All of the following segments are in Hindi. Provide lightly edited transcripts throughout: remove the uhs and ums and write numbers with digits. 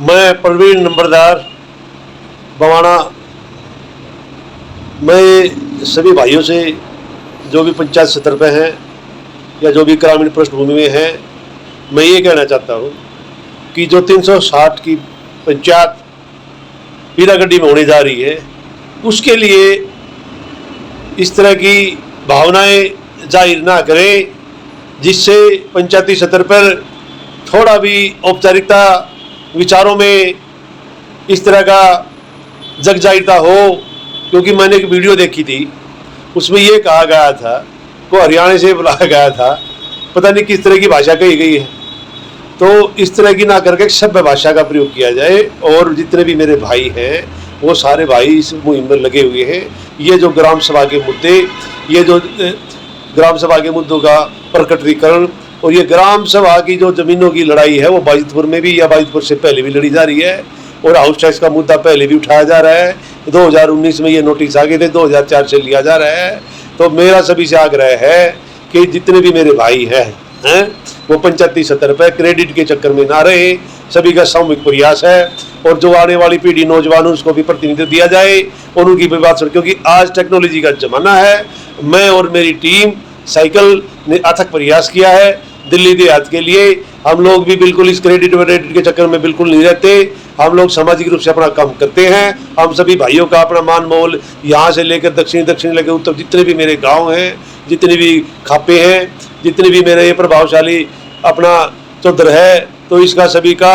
मैं प्रवीण नंबरदार बवाना। मैं सभी भाइयों से जो भी पंचायत स्तर पे हैं या जो भी ग्रामीण पृष्ठभूमि में हैं, मैं ये कहना चाहता हूँ कि जो 360 की पंचायत पीरागढ़ी में होने जा रही है, उसके लिए इस तरह की भावनाएं जाहिर ना करें जिससे पंचायती स्तर पर थोड़ा भी औपचारिकता विचारों में इस तरह का जगजाहिरता हो। क्योंकि मैंने एक वीडियो देखी थी, उसमें ये कहा गया था को हरियाणा से बुलाया गया था, पता नहीं किस तरह की भाषा कही गई है। तो इस तरह की ना करके सभ्य भाषा का प्रयोग किया जाए। और जितने भी मेरे भाई हैं वो सारे भाई इस मुहिम में लगे हुए हैं। ये जो ग्राम सभा के मुद्दे, ये जो ग्राम सभा के मुद्दों का प्रकटीकरण और ये ग्राम सभा की जो जमीनों की लड़ाई है वो बाजितपुर में भी या बाजितपुर से पहले भी लड़ी जा रही है। और हाउस टैक्स का मुद्दा पहले भी उठाया जा रहा है। 2019 में ये नोटिस आ गए थे, 2004 से लिया जा रहा है। तो मेरा सभी से आग्रह है कि जितने भी मेरे भाई हैं वो पंचायती स्तर पर क्रेडिट के चक्कर में ना रहे। सभी का सामूहिक प्रयास है और जो आने वाली पीढ़ी नौजवान उसको भी प्रतिनिधित्व दिया जाए और उनकी भी बात सुन, क्योंकि आज टेक्नोलॉजी का जमाना है। मैं और मेरी टीम साइकिल ने अथक प्रयास किया है दिल्ली देहात के लिए। हम लोग भी बिल्कुल इस क्रेडिट वेडिट के चक्कर में बिल्कुल नहीं रहते। हम लोग सामाजिक रूप से अपना काम करते हैं। हम सभी भाइयों का अपना मान मोल यहाँ से लेकर दक्षिण लेकर उत्तर, जितने भी मेरे गांव हैं, जितने भी खापे हैं, जितने भी मेरे ये प्रभावशाली अपना चौधर है, तो इसका सभी का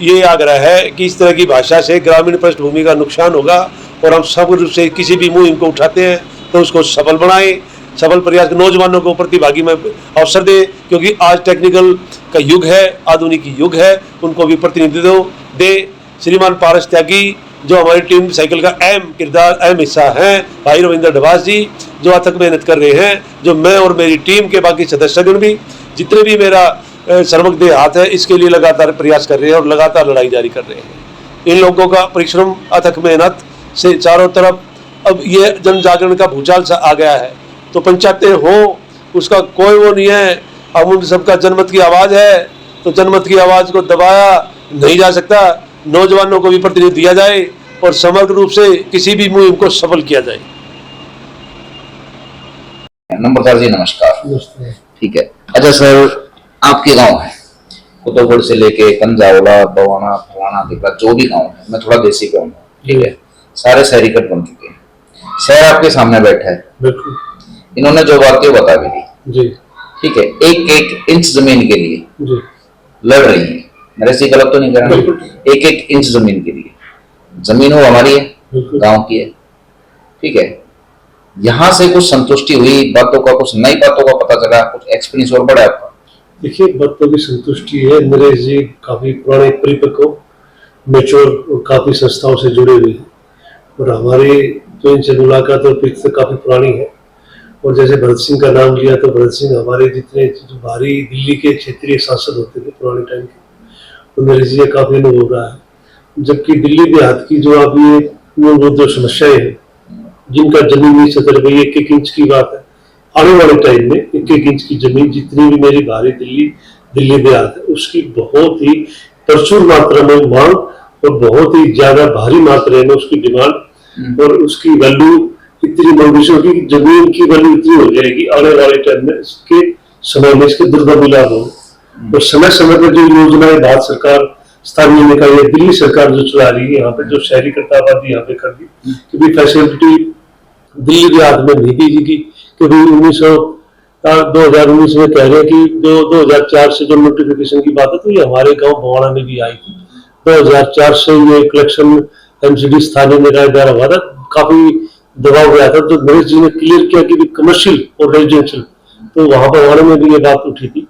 ये आग्रह है कि इस तरह की भाषा से ग्रामीण पृष्ठभूमि का नुकसान होगा। और हम सब रूप से किसी भी मुहिम को उठाते हैं तो उसको सफल बनाएं, सफल प्रयास नौजवानों को प्रतिभागी में अवसर दे। क्योंकि आज टेक्निकल का युग है, आधुनिक युग है, उनको भी प्रतिनिधित्व दे। श्रीमान पारस त्यागी जो हमारी टीम साइकिल का अहम हिस्सा हैं, भाई रविंद्र डबास जी जो अथक मेहनत कर रहे हैं, जो मैं और मेरी टीम के बाकी सदस्यगण भी जितने भी मेरा सर्वक दे हाथ है, इसके लिए लगातार प्रयास कर रहे हैं और लगातार लड़ाई जारी कर रहे हैं। इन लोगों का परिश्रम अथक मेहनत से चारों तरफ अब ये जन जागरण का भूचाल सा आ गया है। तो पंचायतें हो उसका कोई वो नहीं है। अब उन सबका जनमत की आवाज़ है, तो जनमत की आवाज़ को दबाया नहीं जा सकता। नौजवानों को भी प्रतिनिधित्व दिया जाए और समग्र रूप से किसी भी मुहिम को सफल किया जाए। नंबरदार जी नमस्कार। ठीक है, अच्छा सर, आपके गांव है कुतुबगढ़ से लेके कंजावला, बवाना, फलाना, दिखला, जो भी गांव है, मैं थोड़ा देसी गांव हूँ, ठीक है, सारे शहरीकट बन चुके हैं। शहर आपके सामने बैठा है, बिल्कुल इन्होंने जो बातें बता भी दी जी, ठीक है, एक इंच जमीन के लिए जी लड़ रही है। मेरे से गलत तो नहीं कर रहा, एक इंच जमीन के लिए। जमीन वो हमारी है, गांव की है, ठीक है। यहाँ से कुछ संतुष्टि हुई, बातों का कुछ नई बातों का पता चला, कुछ एक्सपीरियंस और बढ़ा आपका? देखिए, बातों की संतुष्टि है। नरेश जी काफी पुराने परिपक्व मैच्योर और काफी संस्थाओं से जुड़े हुए हैं और हमारी जो इनसे मुलाकात और पिक्चर काफी पुरानी है। और जैसे भरत सिंह का नाम लिया, तो भरत सिंह हमारे जितने भारी दिल्ली के क्षेत्रीय सांसद होते थे पुराने टाइम के, तो नरेश जी का काफी अनुभव रहा है। जबकि दिल्ली देहात की जो अभी मूलभूत जो समस्याएं हैं, जिनका जमीनी सतर पे 1-1 इंच की बात है, आने वाले टाइम में 1-1 इंच की जमीन जितनी भी मेरी भारी दिल्ली देहात है, उसकी बहुत ही प्रचुर मात्रा में मांग और बहुत ही ज्यादा भारी मात्रा में उसकी डिमांड और उसकी वैल्यू इतनी मवेशियों की जमीन की वैल्यू इतनी हो जाएगी आने वाले टाइम में, इसके समय में इसके दुर्गम लाभ हो। और समय समय पर जो योजनाएं भारत सरकार स्थानीय निकाय है, दिल्ली सरकार जो चला रही है, यहाँ पे जो शहरीकरण आबादी यहाँ पे कर दी, क्योंकि फैसिलिटी दिल्ली देहात में नहीं दी गई। क्योंकि 2019 में कह रहे हैं कि 2004 से जो नोटिफिकेशन की बात है, तो ये हमारे गांव भवाना में भी आई थी। 2004 से ये कलेक्शन एमसीडी स्थानीय निकाय द्वारा हुआ था, काफी दबाव गया था। तो नरेश जी ने क्लियर किया कि कमर्शियल और रेजिडेंशियल, तो वहां पर भवाना में भी ये बात उठी थी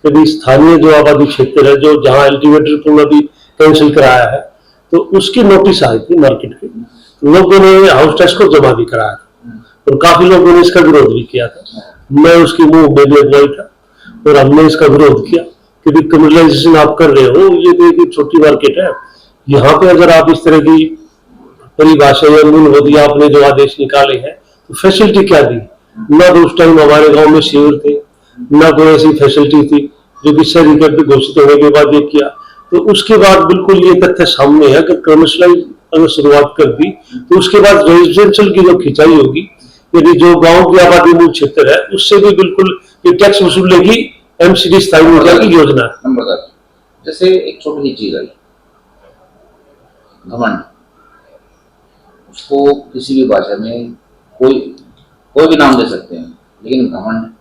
कि स्थानीय जो आबादी क्षेत्र है, जो जहाँ एल्टीवेटर पुल अभी कैंसिल कराया है, तो उसकी नोटिस आई थी मार्केट के। लोगों ने हाउस टैक्स को जमा भी कराया था और काफी लोगों ने इसका विरोध भी किया था। मैं उसकी मुंह में भी अगुवाई था और हमने इसका विरोध किया कि कमर्शियलाइजेशन आप कर रहे हो, ये तो एक छोटी मार्केट है, यहाँ पे अगर आप इस तरह की परिभाषा या मूलभूत आपने जो आदेश निकाले हैं, तो फैसिलिटी क्या दी? न तो उस टाइम हमारे गांव में सीवर थे, न कोई ऐसी फैसिलिटी थी जो कि शहरीकरण घोषित होने के बाद ये किया। तो उसके बाद बिल्कुल ये तथ्य सामने है कि कमर्शियल अगर शुरुआत कर दी तो उसके बाद रेजिडेंशियल की जो खिंचाई होगी, यदि जो गांव की आबादी मूल क्षेत्र है उससे भी बिल्कुल ये टैक्स वसूलने की एमसीडी स्थायी ऊर्जा की योजना है। नंबर दस, जैसे एक छोटी सी चीज आई, घमंड, उसको किसी भी भाषा में कोई कोई भी नाम दे सकते हैं, लेकिन घमंड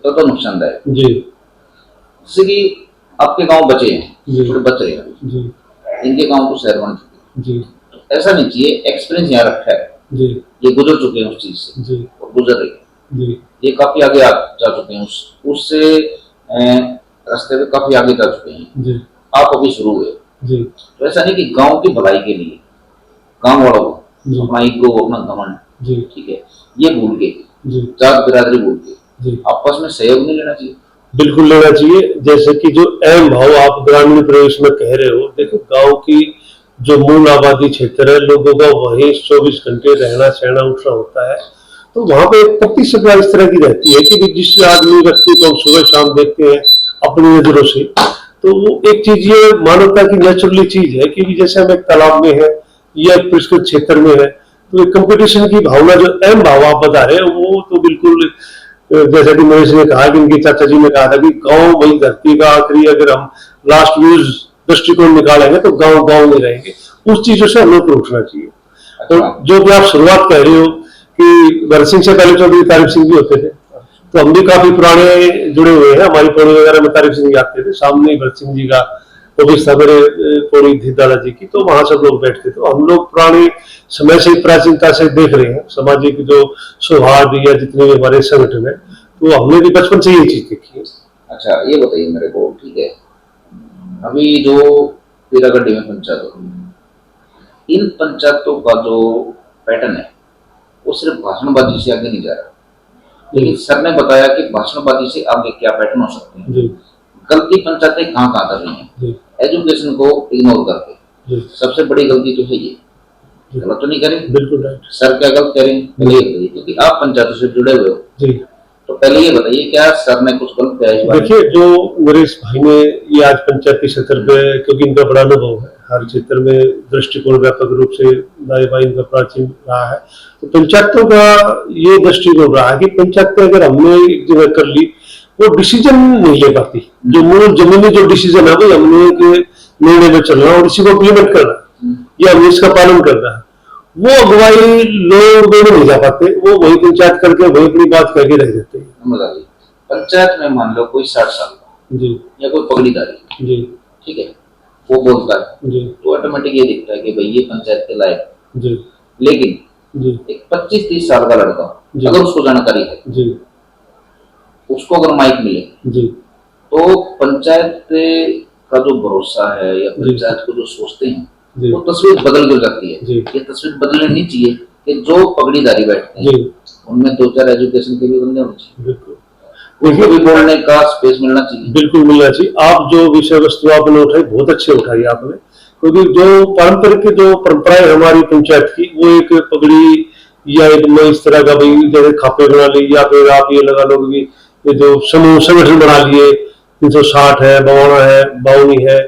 तो नुकसानदायक। जी। जैसे कि आपके गांव बचे हैं, जी। छोटे बच रहे हैं, जी। इनके गांव को शहर बन चुके जी। हैं, तो ऐसा नहीं चाहिए। एक्सपीरियंस यहाँ रखा है, जी। ये गुजर चुके हैं उस चीज से, जी। और गुजर रहे हैं, जी। ये काफी आगे जा चुके हैं, उससे रास्ते पे काफी आगे जा चुके हैं। जी। आप अभी शुरू हुए, जी। तो ऐसा नहीं कि गांव की भलाई के लिए गांव वालों को जी। अपना ईगो, अपना घमंड, जी। ठीक है, ये भूल के, जी। जात बिरादरी भूल के जी। आपस में सहयोग नहीं लेना चाहिए। बिल्कुल लेना चाहिए। जैसे कि जो अहम भाव आप ग्रामीण प्रदेश में कह रहे हो, देखो गांव की जो मूल आबादी क्षेत्र है, लोगों का वहीं 24 घंटे रहना सहना उठना होता है, तो वहां पे प्रतिस्पर्धा इस तरह की रहती है कि जिस आदमी व्यक्ति को हम सुबह शाम देखते हैं अपनी नजरों से, तो वो एक चीज ये मानवता की नेचुरली चीज है कि जैसे हम एक तालाब में है या एक परिष्कृत क्षेत्र में है, तो एक कंपटीशन की भावना जो अहम भाव आप बता रहे हैं वो तो बिल्कुल, जैसा कि महेश ने कहा कि इनके चाचा जी ने कहा था कि गांव वही धरती का आखिरी, अगर हम लास्ट व्यूज दृष्टिकोण निकालेंगे तो गांव गांव में रहेंगे, उस चीजों से हमें तो उठना चाहिए। और जो भी आप शुरुआत कह रहे हो कि भरत सिंह से पहले चौधरी तारिक सिंह भी होते थे, तो हम भी काफी पुराने जुड़े हुए हैं, हमारी पौड़ी वगैरह में तारिक सिंह जी आते थे, सामने ही भरत सिंह जी का ऑफिस था मेरे पौड़ी थी दादाजी की, तो वहां सब लोग बैठते थे। तो हम लोग पुराने समय से प्राचीनता से देख रहे हैं सामाजिक जो सौहार्द या जितने भी हमारे संगठन है, तो हमने भी बचपन से ये चीज देखी है। अच्छा, ये बताइए मेरे को, ठीक है, अभी जो पीरागढ़ी में पंचायत हो, इन पंचायतों का जो पैटर्न है वो सिर्फ भाषणबाजी से आगे नहीं जा रहा, लेकिन सर ने बताया कि भाषणबाजी से आगे क्या पैटर्न हो सकते हैं। गलती पंचायतें कहाँ कहाँ कर रही हैं, एजुकेशन को इग्नोर करके, सबसे बड़ी गलती तो है ये। गलत तो नहीं करें, बिल्कुल राइट। सर क्या गलत करें, पहले ये बताइए, क्योंकि आप पंचायतों से जुड़े हुए हो, जी। तो पहले ये बताइए क्या सर ने कुछ गलत किया है? देखिए, जो नरेश भाई ने ये आज पंचायती स्तर पे, क्योंकि इनका बड़ा अनुभव है, हर क्षेत्र में दृष्टिकोण व्यापक रूप से दाई भाई इनका प्राचीन रहा है, तो पंचायतों का ये दृष्टिकोण रहा है कि पंचायतें अगर हमने एक जगह कर ली, वो डिसीजन नहीं ले पाती, जो मूल जमीनी जो डिसीजन है वो हमने एक निर्णय में चलना और इसी को इम्प्लीमेंट करना या हमें इसका पालन करना है, वो अगुवाई लोग नहीं जा पाते, वो वही पंचायत करके वही अपनी बात करके रह जाते हैं। पंचायत में मान लो कोई 60 साल का जी या कोई पगड़ीदारी जी, ठीक है, वो बोलता है जी, तो ऑटोमेटिक ये दिखता है कि भाई ये पंचायत के लायक जी। लेकिन जी, एक 25-30 साल का लड़का अगर उसको जानकारी है जी, उसको अगर माइक मिले जी, तो पंचायत का जो भरोसा है या पंचायत को जो सोचते हैं वो तस्वीर बदल के हो जाती है। ये तस्वीर बदलनी नहीं चाहिए कि जो पगड़ीदारी बैठते हैं उनमें 2-4 एजुकेशन के भी बंदे होने चाहिए, बिल्कुल उनको भी बोलने का स्पेस मिलना चाहिए, बिल्कुल मिलना चाहिए। आप जो विषय वस्तु आपने उठाई बहुत अच्छी उठाई आपने, क्योंकि जो पारंपरिक जो परंपराएं हमारी पंचायत की, वो एक पगड़ी या एक इस तरह का भाई जैसे खापे बना ली, या फिर आप ये लगा लो कि ये जो समूह संगठन बना लिए 360 है, 52 है, 52 है,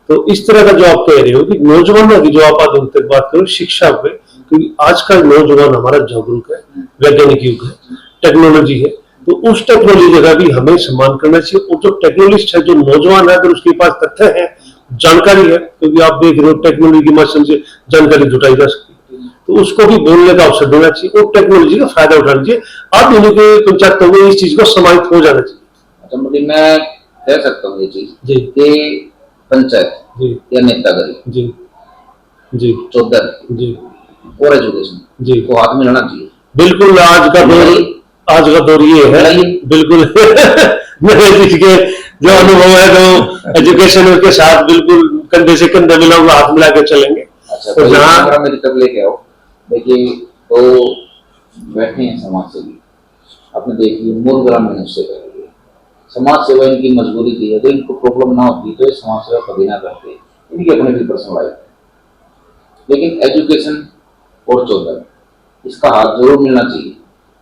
तो इस तरह का जो आप कह रहे हो कि नौजवानों की जो आप आधुनिक तक बात करो शिक्षा पे, क्योंकि आज का नौजवान हमारा जागरूक है, वैज्ञानिक युग है, टेक्नोलॉजी है, तो उस टेक्नोलॉजी का भी हमें सम्मान करना चाहिए। और जो टेक्नोलॉजिस्ट है, जो नौजवान है, अगर उसके पास तथ्य है, जानकारी है, क्योंकि आप देख रहे हो टेक्नोलॉजी के माध्यम से जानकारी जुटाई जा सकती है, तो उसको भी बोलने का अवसर देना चाहिए और टेक्नोलॉजी का फायदा उठाना चाहिए। आप दोनों के पंचायतों में इस चीज को समाहित हो जाना चाहिए। अच्छा, मतलब मैं कह सकता हूँ ये चीज कि पंचायत या नेतागिरी जी जी, चौधर जी और एजुकेशन जी को हाथ मिलाना चाहिए। बिल्कुल, आज का दौर ये है, बिल्कुल नरेश जी के जो अनुभव है, जो एजुकेशन के साथ बिल्कुल कंधे से कंधे मिला हुआ हाथ मिला के चलेंगे। अच्छा, तो जहाँ मेरी तब लेके आओ, देखिए तो बैठे हैं समाज सेवी, आपने देखिए मूल ग्रामीण से पहले समाज सेवा इनकी मजबूरी थी, अगर इनको प्रॉब्लम ना होती तो ये समाज सेवा कभी ना करते, इनकी अपने भी पर्सनल लाइफ। लेकिन एजुकेशन और चौधर, इसका हाथ जरूर मिलना चाहिए।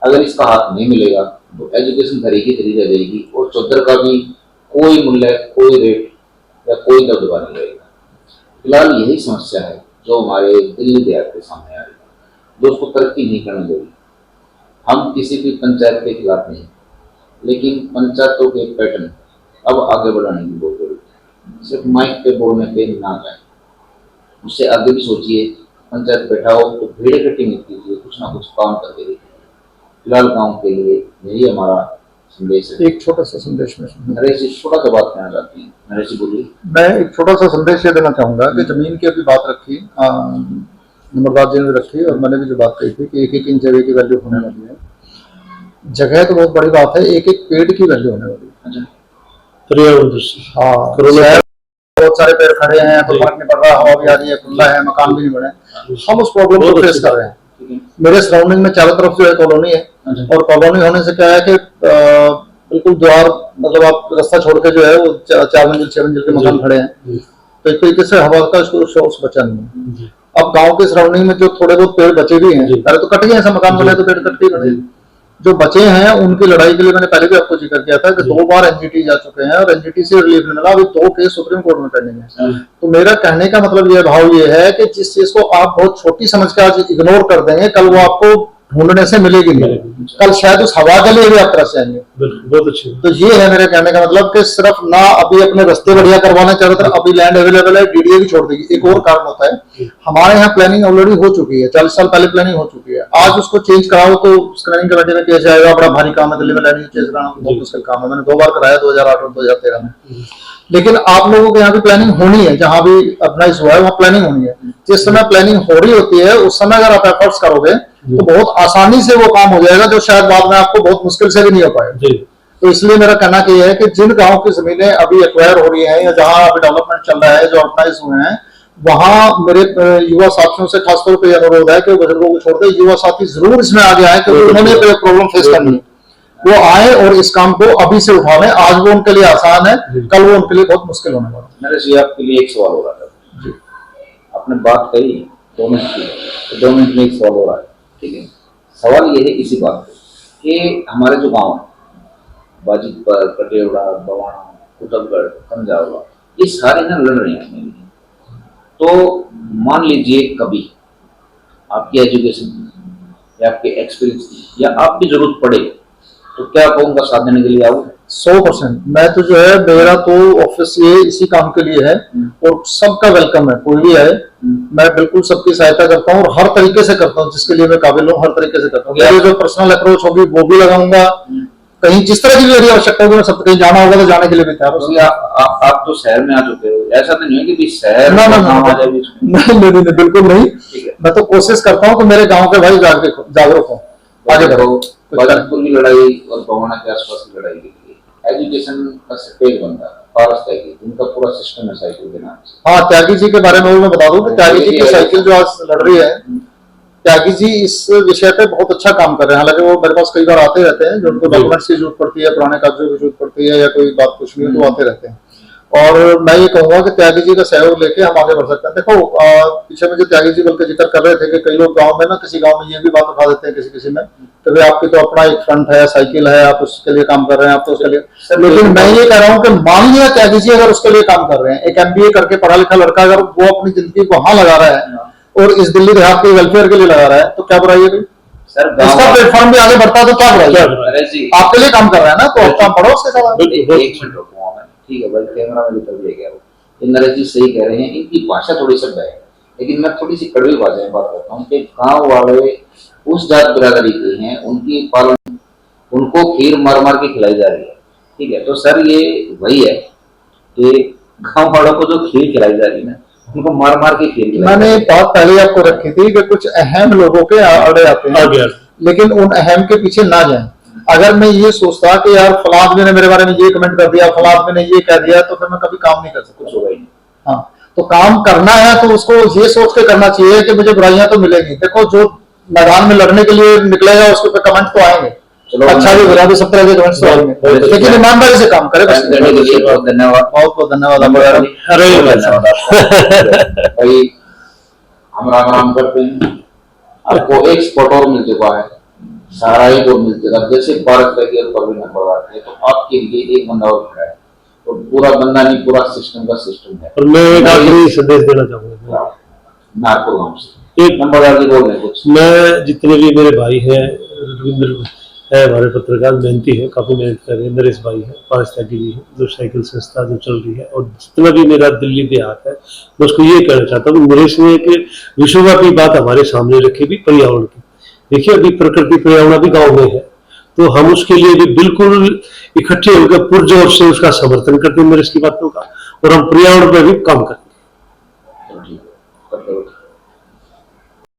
अगर इसका हाथ नहीं मिलेगा तो एजुकेशन धरी की धरी रह जाएगी और चौधर का भी कोई मूल्य, कोई रेट या कोई दबदबा नहीं रहेगा। फिलहाल यही समस्या है जो हमारे दिल्ली देहात के सामने आ रही है, जो उसको तरक्की नहीं करने देगी। हम किसी भी पंचायत के खिलाफ नहीं, लेकिन पंचायतों के पैटर्न अब आगे बढ़ाने की बहुत जरूरत है। सिर्फ माइक पे बोलने पे ना जाए, उससे आगे भी सोचिए। पंचायत बैठाओ तो भीड़ इकट्ठी मत कीजिए, कुछ ना कुछ काम करके देखिए। फिलहाल गाँव के लिए यही हमारा संदेश है। एक छोटा सा संदेश में नरेश जी छोटा सा बात कहना चाहती हैं। नरेश जी बोलिए। मैं एक छोटा सा संदेश ये देना चाहूंगा कि जमीन की अभी बात रखी, नंबरदार जी ने रखी और मैंने भी जो बात कही थी कि एक एक इंच जगह की वैल्यू होने वाली है। जगह तो बहुत बड़ी बात है, एक एक पेड़ की वैल्यू होने वाली है। पर्यावरण दृष्टि। हाँ, कोरोना बहुत सारे पेड़ खड़े हैं तो फर्क नहीं पड़ रहा, हवा भी आ रही है, खुला है, मकान भी नहीं बने, हम उस प्रॉब्लम को फेस कर रहे हैं। मेरे सराउंडिंग में चारों तरफ जो है कॉलोनी है, और कॉलोनी होने से क्या है कि बिल्कुल द्वार, मतलब आप रास्ता छोड़ के जो है वो 4 मंजिल 6 मंजिल के मकान खड़े हैं, तो एक तरीके से हवा का सोर्स बचा नहीं है। अब गांव के सराउंडिंग में जो थोड़े बहुत पेड़ बचे भी हैं, पहले तो कट गए, ऐसा मकान बने तो पेड़ कट के बने, जो बचे हैं उनकी लड़ाई के लिए मैंने पहले भी आपको जिक्र किया था कि 2 बार एनजीटी जा चुके हैं और एनजीटी से रिलीफ नहीं मिला। अभी 2 केस सुप्रीम कोर्ट में पेंडिंग है। तो मेरा कहने का मतलब ये भाव ये है कि जिस चीज को आप बहुत छोटी समझ के आज इग्नोर कर देंगे, कल वो आपको ढूंढने से मिलेगी नहीं, कल शायद उस हवा के लिए भी आप तरस जाएंगे। बहुत अच्छी। तो ये है मेरे कहने का मतलब कि सिर्फ ना अभी अपने रास्ते बढ़िया करवाने चारों तरफ, अभी लैंड अवेलेबल है, डीडीए भी छोड़ देगी। एक और कारण होता है, हमारे यहाँ प्लानिंग ऑलरेडी हो चुकी है, 40 साल पहले प्लानिंग हो चुकी है। आज उसको चेंज कराओ तो स्क्रीनिंग कमेटी में केस जाएगा, बड़ा भारी काम है। दिल्ली में लैंड चेंज कराना बहुत मुश्किल काम है, मैंने 2 बार कराया, 2008 और 2013 में। लेकिन आप लोगों के यहाँ भी प्लानिंग होनी है, जहां भी ऑर्गेनाइज हुआ है वहां प्लानिंग होनी है। जिस समय प्लानिंग हो रही होती है उस समय अगर आप एफर्ट्स करोगे तो बहुत आसानी से वो काम हो जाएगा, जो शायद बाद में आपको बहुत मुश्किल से भी नहीं हो पाएगा। तो इसलिए मेरा कहना यह है कि जिन गांव की जमीनें अभी एक्वायर हो रही हैं या जहां अभी डेवलपमेंट चल रहा है, जो ऑर्गेनाइज हुए हैं, वहां मेरे युवा साथियों से खासतौर पर यह अनुरोध है कि बुजुर्गों को छोड़ दे युवा साथी जरूर इसमें आगे आए, क्योंकि उन्होंने प्रॉब्लम फेस करनी है। वो आए और इस काम को अभी से उठा लें। आज वो उनके लिए आसान है, कल वो उनके लिए बहुत मुश्किल होने वाला है। नरेश जी आपके लिए एक सवाल हो रहा था जी। आपने बात कही 2 मिनट की, तो 2 मिनट में एक सवाल हो रहा है, ठीक है। सवाल ये है इसी बात पे कि हमारे जो गांव है, बाजितपुर, कटेवड़ा, बवाना, कुतुबगढ़, कंजावला, ये सारे ना लड़ रहे हैं। तो मान लीजिए कभी आपकी एजुकेशन या आपके एक्सपीरियंस या आपकी जरूरत पड़े तो क्या आप उनका साथ देने के लिए आओ? 100%। मैं तो जो है, मेरा तो ऑफिस ये इसी काम के लिए है और सबका वेलकम है, कोई भी आए, मैं बिल्कुल सबकी सहायता करता हूँ और हर तरीके से करता हूँ, जिसके लिए मैं काबिल हूँ हर तरीके से करता हूँ। मेरी जो पर्सनल अप्रोच होगी वो भी लगाऊंगा, कहीं जिस तरह की मेरी आवश्यकता होगी मैं सब, कहीं जाना होगा तो जाने के लिए भी तैयार हूँ। आप तो शहर में आ चुके हो, ऐसा तो नहीं है कि शहर नहीं, बिल्कुल नहीं। मैं तो कोशिश करता हूँ कि मेरे गाँव के भाई जागरूक हो, आगे बढ़ो। बाजितपुर की लड़ाई और बवाना के आसपास की लड़ाई के लिए एजुकेशन का सेक्टर बनता है, पारस त्यागी उनका पूरा सिस्टम है साइकिल के नाम से। हाँ, त्यागी जी के बारे में मैं बता दूं कि त्यागी जी की साइकिल जो आज लड़ रही है, त्यागी जी इस विषय पे बहुत अच्छा काम कर रहे हैं। हालांकि वो मेरे पास कई बार आते रहते हैं, जो उनको डॉक्यूमेंट्स की जरूरत पड़ती है, पुराने कागजों की जरूरत पड़ती है या कोई बात कुछ भी हो तो आते रहते हैं। और मैं ये कहूंगा कि त्यागी जी का सहयोग लेके हम आगे बढ़ सकते हैं। देखो, पीछे में जो त्यागी जी बल्कि जिक्र कर रहे थे कि कई लोग गांव में ना, किसी गांव में ये भी बात उठा देते हैं किसी में कि भाई आपकी तो अपना एक फ्रंट है, साइकिल है, आप उसके लिए काम कर रहे हैं, आप तो उसके लिए। लेकिन मैं ये कह रहा हूँ कि मान लिया त्यागी जी अगर उसके लिए काम कर रहे हैं, एक MBA करके पढ़ा लिखा लड़का अगर वो अपनी जिंदगी वहां लगा रहा है और इस दिल्ली देहात के वेलफेयर के लिए लगा रहा है, तो क्या बुराई है भाई? इसका प्लेटफॉर्म भी आगे बढ़ता है तो क्या बुराई है? आपके लिए काम कर रहा है ना, तो आप काम पढ़ो उसके साथ। एक मिनट रुको, ठीक है भाई, कैमरा में निकल गया वो। ये नरेश जी सही कह रहे हैं, इनकी भाषा थोड़ी सभ्य है, लेकिन मैं थोड़ी सी कड़वी भाषा में बात करता हूँ कि गांव वाले उस जात बिरादरी के हैं, उनकी पालन उनको खीर मार मार के खिलाई जा रही है, ठीक है। तो सर ये वही है कि गांव वालों को जो खीर खिलाई जा रही है ना, उनको मार मार के खीर खिलाई। मैंने बात पहले आपको रखी थी कि कुछ अहम लोगों के अड़े आते हैं, लेकिन उन अहम के पीछे ना जाएं। अगर मैं ये सोचता कि यार फलां आदमी ने मेरे बारे में ये कमेंट कर दिया, फलां आदमी ने ये कह दिया, तो फिर मैं कभी काम नहीं कर सकता। कुछ होगा ही नहीं। हाँ, तो काम करना है तो उसको ये सोच के करना चाहिए कि मुझे बुराइयां तो मिलेंगी। देखो, जो मैदान में लड़ने के लिए निकलेगा उसके ऊपर कमेंट तो आएंगे, अच्छा भी बुरा भी, सब तरह के कमेंट्स तो आएंगे, लेकिन ईमानदारी से काम करे। बहुत धन्यवाद, बहुत धन्यवाद भाई। हम राम राम करते हैं। आपको एक स्पॉट और मिल चुका है, सारा ही को मिल चुका। जैसे भारत का परवीन नंबर है, तो आपके लिए एक बंदा और खड़ा है, तो पूरा बंदा नहीं, पूरा सिस्टम का सिस्टम है। और मैं एक आखिरी संदेश देना चाहूंगा नागपुर गांव से एक नंबर आगे बोल रहे कुछ। मैं जितने भी मेरे भाई हैं, रविंद्र है हमारे पत्रकार, मेहनती है, काफी मेहनत कर रहे हैं, नरेश भाई है, पारस त्यागी जी है, जो साइकिल संस्था जो चल रही है, और जितना भी मेरा दिल्ली देहात है, मैं उसको ये कहना चाहता हूँ, नरेश ने एक विश्वव्यापी बात हमारे सामने रखी भी पर्यावरण की। देखिए अभी प्रकृति पर्यावरण भी गाँव में है, तो हम उसके लिए भी बिल्कुल इकट्ठे होकर पुरजोर से उसका समर्थन करते हैं नरेश की बातों का, और हम पर्यावरण पर भी काम करते हैं।